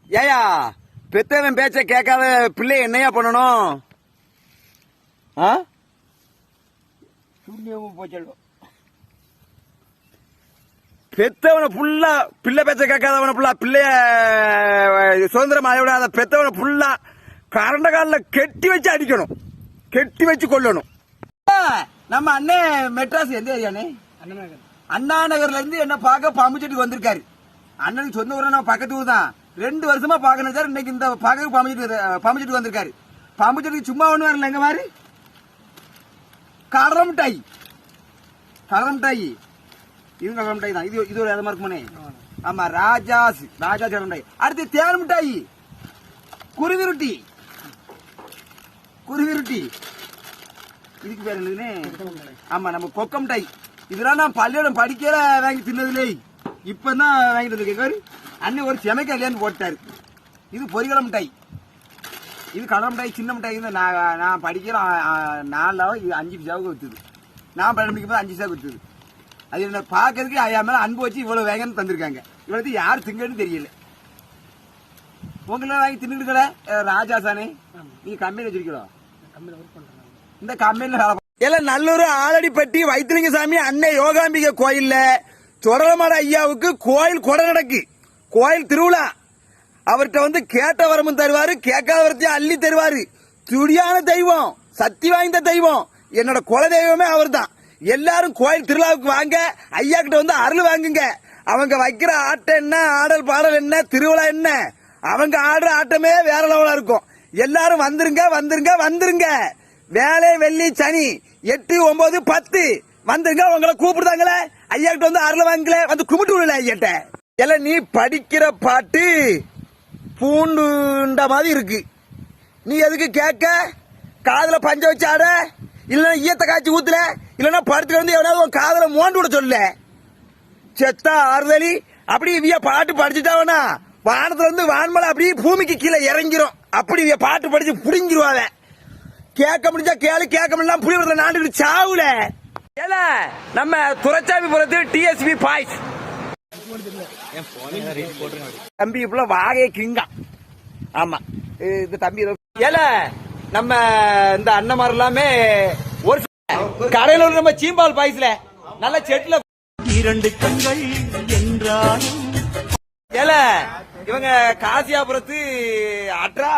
ஏயா பெத்தவன் பேச்ச கேட்காத பிள்ளை என்னையா பண்ணணும்? பெத்தவனை புல்லா பிள்ளை பேச்ச கேட்காதவன புல்லா பிள்ளைய சுதந்திரம் விடாத பெத்தவனை புல்லா கரண்ட காலில் கெட்டி வச்சு அடிக்கணும், கெட்டி வச்சு கொள்ளணும். நம்ம அண்ணன் மெட்ராஸ் எந்த ஏரியானே? அண்ணா நகர்ல இருந்து என்ன பார்க்க பாம்புச்செட்டுக்கு வந்திருக்காரு. அண்ணனுக்கு சொந்த ஊர் நம்ம பக்கத்து ஊர் தான். 2 வருஷமா பாக்கணும் சார். இன்னைக்கு இந்த பார்க்க பாம்புச்செட்டுக்கு வந்திருக்காரு. பாம்புச்செட்டுக்கு சும்மா ஒண்ணு வரல. எங்க மாதிரி கடலை மிட்டாய், கடலை மிட்டாய் இது கடலை மிட்டாய் தான். இது ஒரு இடமா இருக்குமானே? ஆமா, ராஜா கடலை மிட்டாய். அடுத்து தேன் மிட்டாய், குருவி ரொட்டி, குருவி ரொட்டி இதுக்கு பேர் என்னதுன்னு? ஆமா, நம்ம கொக்க மிட்டாய். இதெல்லாம் நான் பள்ளியிடம் படிக்கல வாங்கி தின்னதுலே இப்பதான் வாங்கிட்டு வந்திருக்காரு. அண்ணன் ஒரு செமைக்க இல்லையான்னு போட்டாரு. இது பொரிகடலை மிட்டாய், இது கடலை மிட்டாய். சின்ன மிட்டாய் நான் படிக்கிற 4 இது 5 பைசாவுக்கு வித்துது. நான் படிக்கும் போது 5 பைசாவுக்கு வித்துது. அது என்ன பாக்கிறதுக்கு ஐயா மேல அன்பு வச்சு இவ்வளவு வேகன்னு தந்திருக்காங்க. இவ்வளவு யார் திங்கன்னு தெரியல. உங்களை வாங்கி தின்னுடுக்கல ராஜாசானே. நீங்க கம்பெனி வச்சிருக்கோம். இந்த கம்பெனில எல்லாம் நல்லூர் ஆலடிப்பட்டி வைத்திலிங்க சாமி அன்னை யோகாம்பிகை கோயில்ல சொரலமாட ஐயாவுக்கு கோயில் கொடை நடக்கு. கோயில் திருவிழா. அவர்கிட்ட கேட்ட வரமும் தருவாரு, கேட்காத வரத்தையும் அள்ளி தருவாரு. துடியான தெய்வம், சக்தி வாய்ந்த தெய்வம். என்னோட குல தெய்வமே அவர் தான். எல்லாரும் கோயில் திருவிழாவுக்கு வாங்க, ஐயா கிட்ட அருள் வாங்குங்க. அவங்க வைக்கிற ஆட்டம் என்ன, ஆடல் பாடல் என்ன, திருவிழா என்ன, அவங்க ஆடுற ஆட்டமே வேற லெவலா இருக்கும். எல்லாரும் வந்துருங்க வந்துருங்க வந்துருங்க. வேலை வெள்ளி சனி 8, 9, 10 வந்துருங்க. உங்களை கூப்பிடுதாங்களே, ஐயா கிட்ட அருள் வாங்கல, வந்து கும்பிட்டு விடல ஐயாட்ட. எல்லாம் நீ படிக்கிற பாட்டு பூண்டுண்ட மாதிரி இருக்கு. நீ எதுக்கு கேட்க? காதல பஞ்ச வச்சு ஆட, இல்லன்னா ஈயத்தை காய்ச்சி ஊத்துல, இல்லன்னா படுத்துட்டு எவனாவது காதல மோண்டு விட சொல்ல. செத்தா ஆறுதலி அப்படி இவிய பாட்டு படிச்சுட்டாவனா வானத்துல வான்மலை அப்படியே பூமிக்கு கீழே இறங்கிரும். அப்படி இவிய பாட்டு படிச்சு புடிங்கிருவாங்க. கேட்க முடிஞ்சா கேளு, கேட்க முடியலாம் புளிவரத்துல நாண்டு சாவுல. ஏல நம்ம துரைச்சாமிபுரத்து டிஎஸ்பி பாய்ஸ் தம்பி இப்ப வாகை கிங்கா. ஆமா, இது தம்பி. ஏல நம்ம இந்த அண்ணமார் எல்லாமே ஒரு கடையில நம்ம சீம்பால் பாய்ஸ்ல நல்ல செட்ல 2 கண்கள் என்றாலும் ஏல இவங்க காசியாபுரத்து அட்ரா